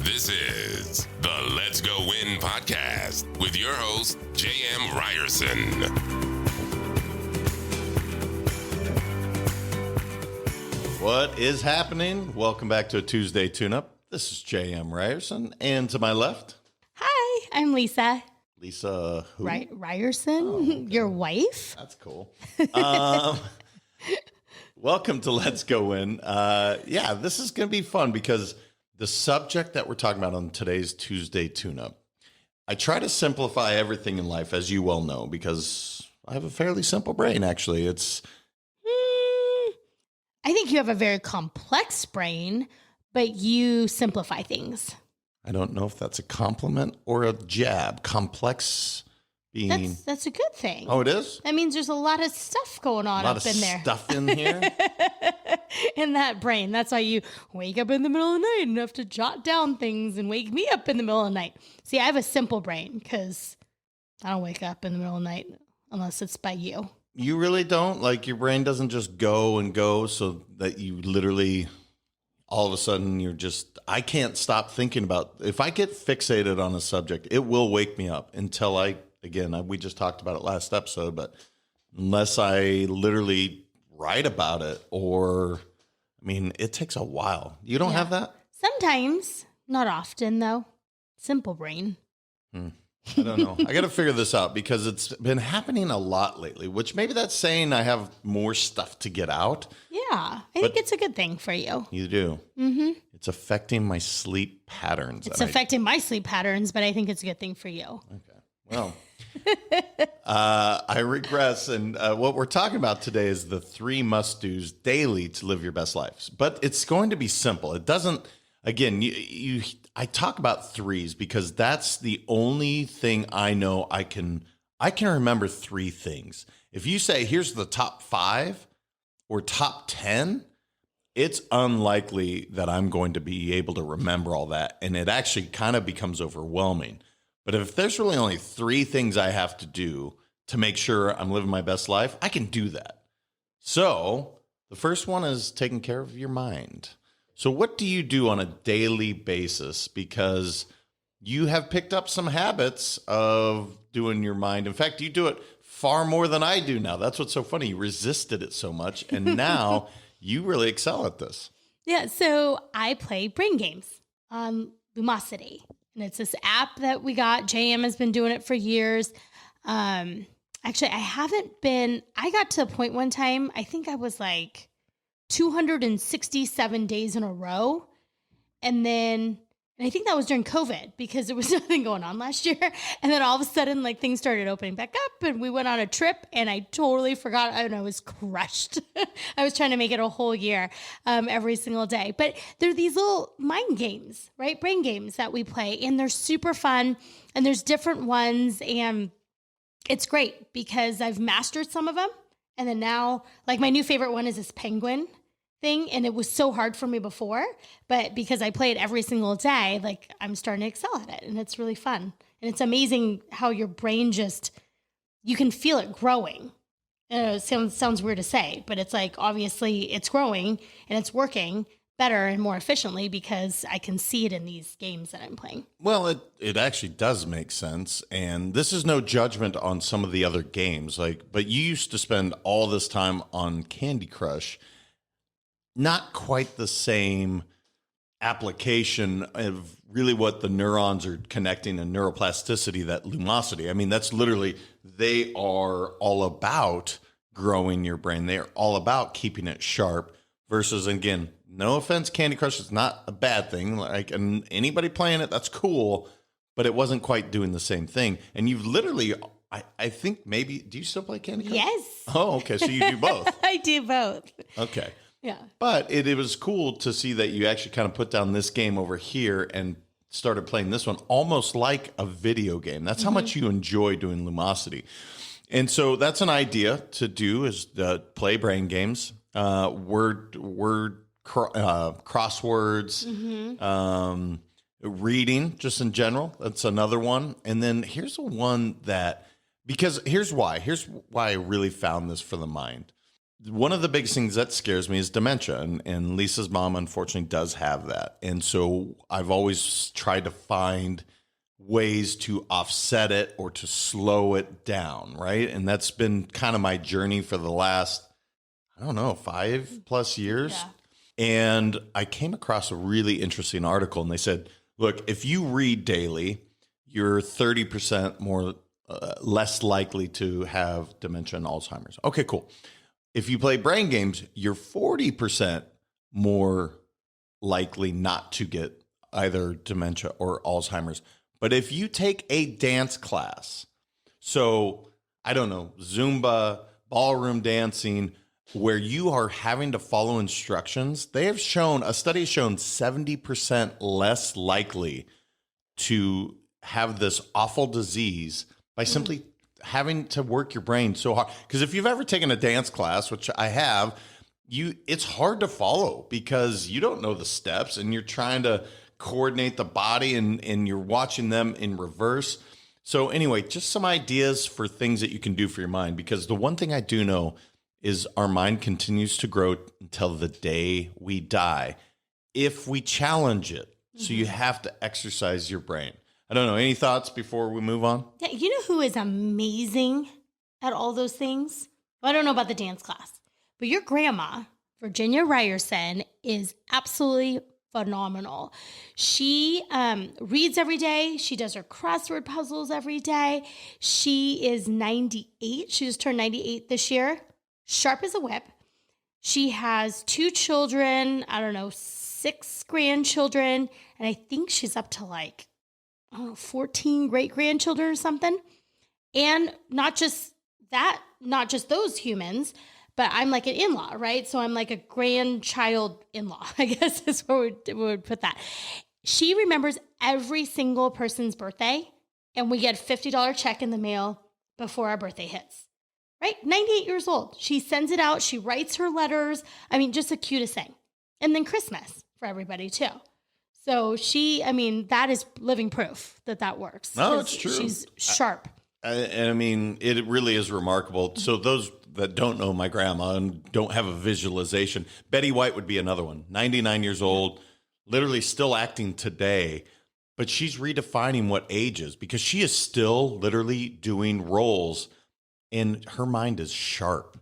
This is the Let's Go Win podcast with your host, J.M. Ryerson. What is happening? Welcome back to a Tuesday tune-up. This is J.M. Ryerson, and to my left, Hi, I'm Lisa. Lisa who? Ryerson, okay. Your wife. That's cool. Welcome to Let's Go Win. This is going to be fun because the subject that we're talking about on today's Tuesday tune-up, I try to simplify everything in life, as you well know, because I have a fairly simple brain, actually. I think you have a very complex brain, but you simplify things. I don't know if that's a compliment or a jab. Complex being... That's a good thing. Oh, it is? That means there's a lot of stuff going on up in there. Stuff in here? In that brain. That's why you wake up in the middle of the night and have to jot down things and wake me up in the middle of the night. See, I have a simple brain because I don't wake up in the middle of the night unless it's by you. You really don't? Like, your brain doesn't just go and go so that you literally, all of a sudden, I can't stop thinking about, if I get fixated on a subject, it will wake me up until we just talked about it last episode, but unless I literally write about it it takes a while. You don't have that? Sometimes, not often though. Simple brain. I don't know. I got to figure this out because it's been happening a lot lately, which maybe that's saying I have more stuff to get out. Yeah, I think it's a good thing for you. You do. Mm-hmm. It's affecting my sleep patterns. It's affecting my sleep patterns, but I think it's a good thing for you. Okay. Well, I regress. And what we're talking about today is the 3 must-dos daily to live your best lives. But it's going to be simple. It doesn't, again, I talk about threes because that's the only thing I know I can remember 3 things. If you say, here's the top 5 or top 10, it's unlikely that I'm going to be able to remember all that. And it actually kind of becomes overwhelming. But if there's really only 3 things I have to do to make sure I'm living my best life, I can do that. So the first one is taking care of your mind. So what do you do on a daily basis? Because you have picked up some habits of doing your mind. In fact, you do it far more than I do now. That's what's so funny. You resisted it so much, and now you really excel at this. Yeah, so I play brain games on Lumosity. And it's this app that we got. JM has been doing it for years. Actually, I got to a point one time, I think I was like 267 days in a row. And I think that was during COVID because there was nothing going on last year. And then all of a sudden, like, things started opening back up and we went on a trip and I totally forgot and I was crushed. I was trying to make it a whole year every single day. But there are these little mind games, right? Brain games that we play and they're super fun and there's different ones. And it's great because I've mastered some of them. And then now, like, my new favorite one is this penguin thing. And it was so hard for me before, but because I play it every single day, like, I'm starting to excel at it and it's really fun. And it's amazing how your brain you can feel it growing. It sounds weird to say, but it's like, obviously it's growing and it's working better and more efficiently because I can see it in these games that I'm playing. Well, it actually does make sense. And this is no judgment on some of the other games, but you used to spend all this time on Candy Crush. Not quite the same application of really what the neurons are connecting and neuroplasticity that Lumosity. I mean, that's literally, they are all about growing your brain. They are all about keeping it sharp versus, again, no offense, Candy Crush is not a bad thing. Like, and anybody playing it, that's cool, but it wasn't quite doing the same thing. And you've literally, I think maybe, do you still play Candy Crush? Yes. Oh, okay. So you do both. I do both. Okay. Yeah. But it was cool to see that you actually kind of put down this game over here and started playing this one almost like a video game. That's how much you enjoy doing Lumosity. And so that's an idea to do is play brain games, crosswords, reading just in general. That's another one. And then here's one here's why I really found this for the mind. one of the biggest things that scares me is dementia. And Lisa's mom, unfortunately, does have that. And so I've always tried to find ways to offset it or to slow it down, right? And that's been kind of my journey for the last, I don't know, 5+ years. Yeah. And I came across a really interesting article, and they said, look, if you read daily, you're 30% more less likely to have dementia and Alzheimer's. Okay, cool. If you play brain games, you're 40% more likely not to get either dementia or Alzheimer's. But if you take a dance class, so I don't know, Zumba, ballroom dancing, where you are having to follow instructions, they have shown, a study has shown 70% less likely to have this awful disease by simply having to work your brain so hard. Because if you've ever taken a dance class, which I have, it's hard to follow because you don't know the steps and you're trying to coordinate the body and you're watching them in reverse. So anyway, just some ideas for things that you can do for your mind, because the one thing I do know is our mind continues to grow until the day we die if we challenge it. So you have to exercise your brain. I don't know. Any thoughts before we move on? Yeah, you know who is amazing at all those things? Well, I don't know about the dance class, but your grandma, Virginia Ryerson, is absolutely phenomenal. She reads every day. She does her crossword puzzles every day. She is 98. She just turned 98 this year. Sharp as a whip. She has 2 children, 6 grandchildren, and I think she's up to 14 great-grandchildren or something. And not just those humans, but I'm like an in-law, right? So I'm like a grandchild in-law, I guess is where we would put that. She remembers every single person's birthday, and we get a $50 check in the mail before our birthday hits. Right? 98 years old. She sends it out. She writes her letters. I mean, just the cutest thing. And then Christmas for everybody too. So that is living proof that works. No, it's true. She's sharp. And I mean, it really is remarkable. So those that don't know my grandma and don't have a visualization, Betty White would be another one. 99 years old, literally still acting today. But she's redefining what age is, because she is still literally doing roles. And her mind is sharp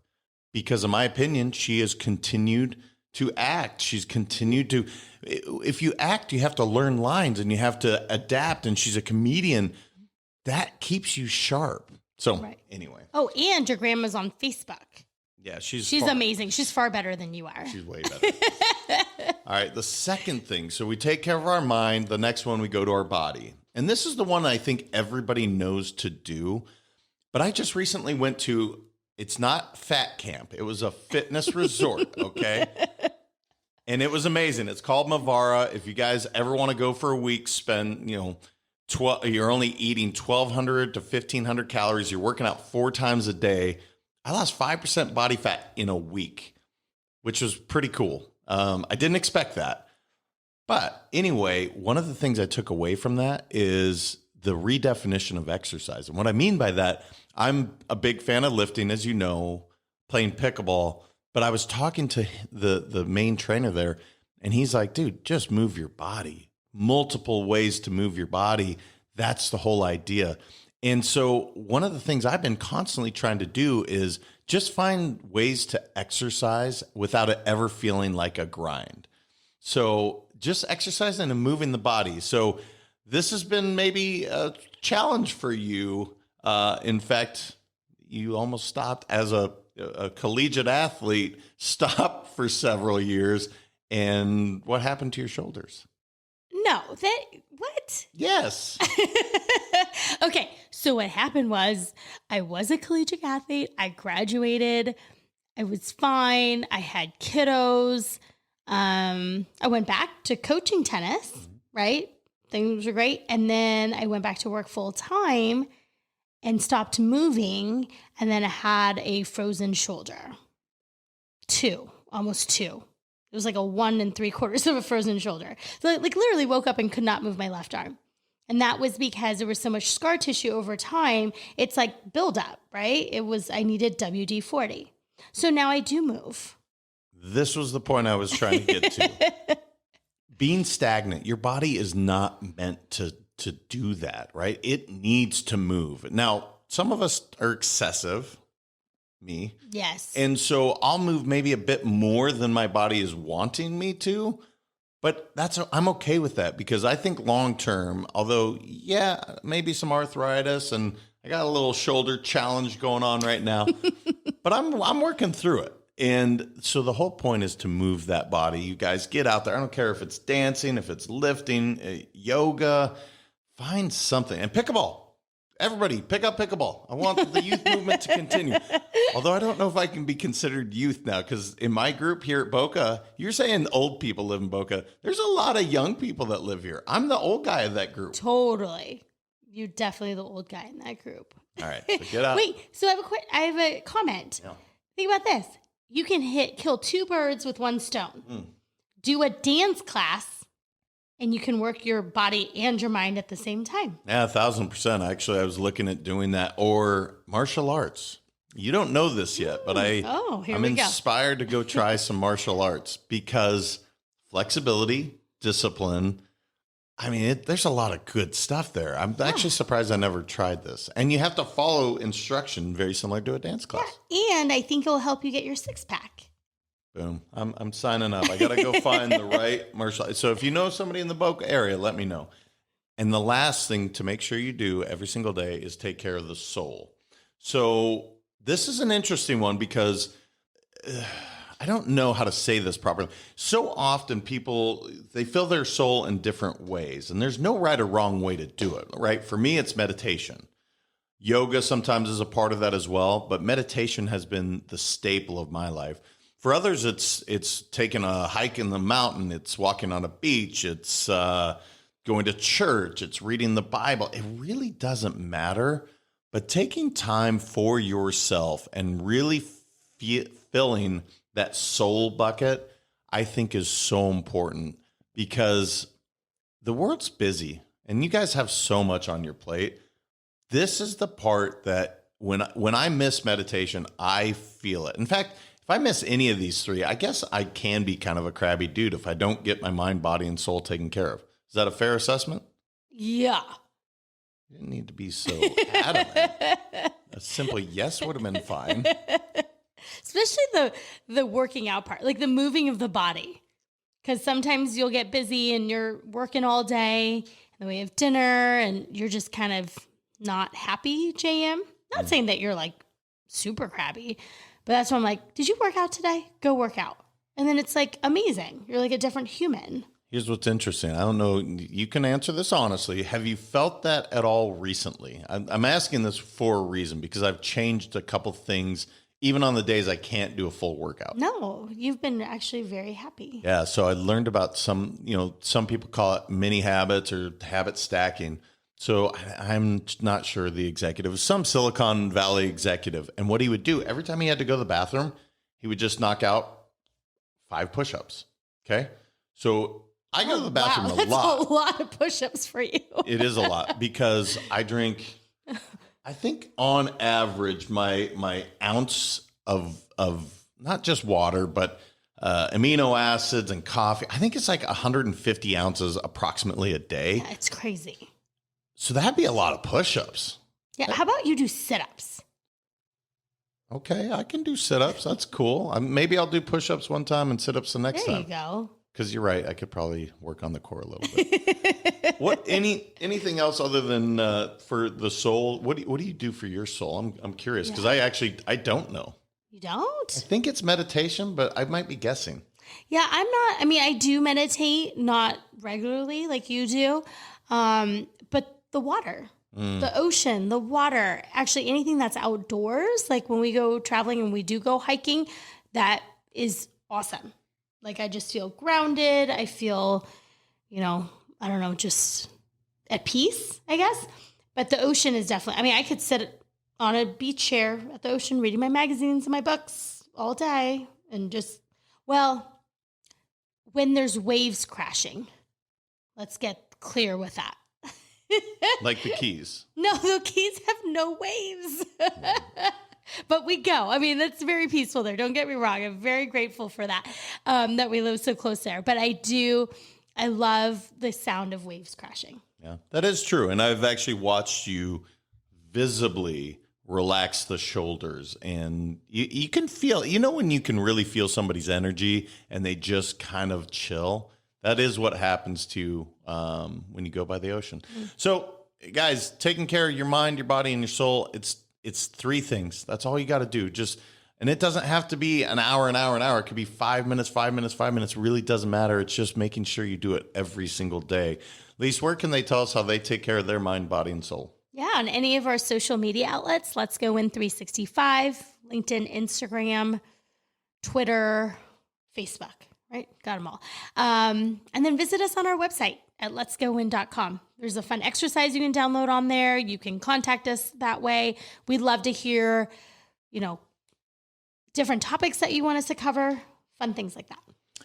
because, in my opinion, she has continued to act. She's continued to, if you act, you have to learn lines and you have to adapt. And she's a comedian. That keeps you sharp. So Anyway. Oh, and your grandma's on Facebook. Yeah, she's amazing. She's far better than you are. She's way better. All right. The second thing. So we take care of our mind. The next one, we go to our body. And this is the one I think everybody knows to do. But I just recently went to, it's not fat camp. It was a fitness resort, okay? And it was amazing. It's called Mavara. If you guys ever want to go for a week, spend, you're only eating 1,200 to 1,500 calories. You're working out 4 times a day. I lost 5% body fat in a week, which was pretty cool. I didn't expect that. But anyway, one of the things I took away from that is the redefinition of exercise. And what I mean by that, I'm a big fan of lifting, as you know, playing pickleball. But I was talking to the main trainer there, and he's like, dude, just move your body. Multiple ways to move your body. That's the whole idea. And so one of the things I've been constantly trying to do is just find ways to exercise without it ever feeling like a grind. So just exercising and moving the body. So this has been maybe a challenge for you. In fact, you almost stopped as a collegiate athlete, stopped for several years. And what happened to your shoulders? No, what? Yes. Okay, so what happened was I was a collegiate athlete. I graduated. I was fine. I had kiddos. I went back to coaching tennis, right? Things were great. And then I went back to work full time and stopped moving. And then I had a frozen shoulder. Almost two. It was like a 1 3/4 of a frozen shoulder. So like literally woke up and could not move my left arm. And that was because there was so much scar tissue over time. It's like buildup, right? I needed WD-40. So now I do move. This was the point I was trying to get to. Being stagnant, your body is not meant to do that, right? It needs to move. Now, some of us are excessive, me. Yes. And so I'll move maybe a bit more than my body is wanting me to, but I'm okay with that because I think long term, although, yeah, maybe some arthritis and I got a little shoulder challenge going on right now, but I'm working through it. And so the whole point is to move that body. You guys get out there. I don't care if it's dancing, if it's lifting, yoga, find something. And pickleball. Everybody, pick up pickleball. I want the youth movement to continue. Although I don't know if I can be considered youth now, because in my group here at Boca, you're saying old people live in Boca. There's a lot of young people that live here. I'm the old guy of that group. Totally. You're definitely the old guy in that group. All right, so get out. Wait, so I have a comment. Yeah. Think about this. You can kill two birds with one stone. Do a dance class, and you can work your body and your mind at the same time. Yeah, 1,000%. Actually, I was looking at doing that, or martial arts. You don't know this yet, but I'm inspired to go try some martial arts because flexibility, discipline. I mean, there's a lot of good stuff there. I'm actually surprised I never tried this. And you have to follow instruction very similar to a dance class. Yeah, and I think it'll help you get your six-pack. Boom. I'm signing up. I got to go find the right martial. So if you know somebody in the Boca area, let me know. And the last thing to make sure you do every single day is take care of the soul. So this is an interesting one because I don't know how to say this properly. So often people, they fill their soul in different ways, and there's no right or wrong way to do it, right? For me, it's meditation. Yoga sometimes is a part of that as well, but meditation has been the staple of my life. For others, it's taking a hike in the mountain, it's walking on a beach, it's going to church, it's reading the Bible. It really doesn't matter, but taking time for yourself and really filling that soul bucket, I think is so important because the world's busy and you guys have so much on your plate. This is the part that when I miss meditation, I feel it. In fact, if I miss any of these three, I guess I can be kind of a crabby dude if I don't get my mind, body, and soul taken care of. Is that a fair assessment? Yeah. You didn't need to be so adamant. A simple yes would have been fine. Especially the working out part, like the moving of the body. Because sometimes you'll get busy and you're working all day, and then we have dinner, and you're just kind of not happy, JM. Not saying that you're like super crabby, but that's why I'm like, did you work out today? Go work out. And then it's like amazing. You're like a different human. Here's what's interesting. I don't know. You can answer this honestly. Have you felt that at all recently? I'm asking this for a reason because I've changed a couple things, even on the days I can't do a full workout. No, you've been actually very happy. Yeah. So I learned about some people call it mini habits or habit stacking. So I'm not sure the executive, some Silicon Valley executive. And what he would do every time he had to go to the bathroom, he would just knock out 5 push-ups. Okay. So I go to the bathroom a lot. That's a lot of push-ups for you. It is a lot because I drink, I think on average, my ounce of not just water, but amino acids and coffee, I think it's like 150 ounces approximately a day. Yeah, it's crazy. So that'd be a lot of push-ups. Yeah. How about you do sit-ups? Okay, I can do sit-ups. That's cool. Maybe I'll do push-ups one time and sit-ups the next time. There you go. Because you're right. I could probably work on the core a little bit. Anything else other than for the soul? What do you do for your soul? I'm curious because I don't know. You don't? I think it's meditation, but I might be guessing. Yeah, I'm not. I mean, I do meditate, not regularly like you do, but the water, the ocean, the water, actually anything that's outdoors, like when we go traveling and we do go hiking, that is awesome. Like I just feel grounded. I feel, I don't know, just at peace, I guess. But the ocean is definitely, I mean, I could sit on a beach chair at the ocean reading my magazines and my books all day and just, well, when there's waves crashing, let's get clear with that. Like the Keys. No, the Keys have no waves. But we go. I mean, that's very peaceful there. Don't get me wrong. I'm very grateful for that, that we live so close there. But I love the sound of waves crashing. Yeah, that is true. And I've actually watched you visibly relax the shoulders, and you can feel, when you can really feel somebody's energy and they just kind of chill. That is what happens to you when you go by the ocean. Mm-hmm. So guys, taking care of your mind, your body, and your soul, it's three things. That's all you got to do. And it doesn't have to be an hour. It could be 5 minutes. It really doesn't matter. It's just making sure you do it every single day. Lise, where can they tell us how they take care of their mind, body, and soul? Yeah, on any of our social media outlets, Let's Go Win 365, LinkedIn, Instagram, Twitter, Facebook, right? Got them all. And then visit us on our website at letsgowin.com. There's a fun exercise you can download on there. You can contact us that way. We'd love to hear, different topics that you want us to cover, fun things like that.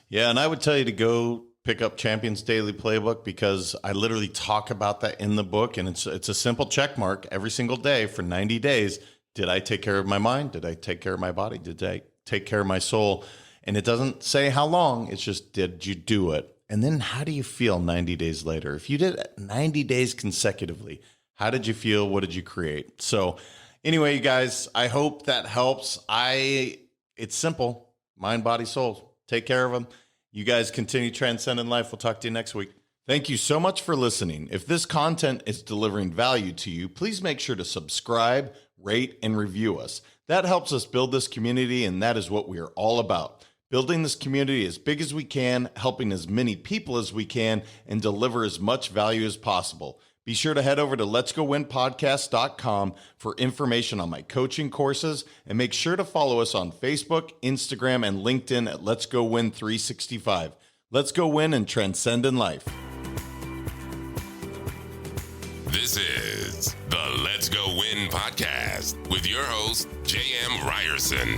Yeah, and I would tell you to go pick up Champions Daily Playbook, because I literally talk about that in the book, and it's a simple check mark every single day for 90 days. Did I take care of my mind? Did I take care of my body? Did I take care of my soul? And it doesn't say how long, it's just, did you do it? And then how do you feel 90 days later? If you did it 90 days consecutively, how did you feel? What did you create? So anyway, you guys, I hope that helps. It's simple. Mind, body, soul. Take care of them. You guys continue transcending life. We'll talk to you next week. Thank you so much for listening. If this content is delivering value to you, please make sure to subscribe, rate, and review us. That helps us build this community, and that is what we are all about. Building this community as big as we can, helping as many people as we can, and deliver as much value as possible. Be sure to head over to letsgowinpodcast.com for information on my coaching courses, and make sure to follow us on Facebook, Instagram, and LinkedIn at Let's Go Win 365. Let's go win and transcend in life. This is the Let's Go Win podcast with your host, J.M. Ryerson.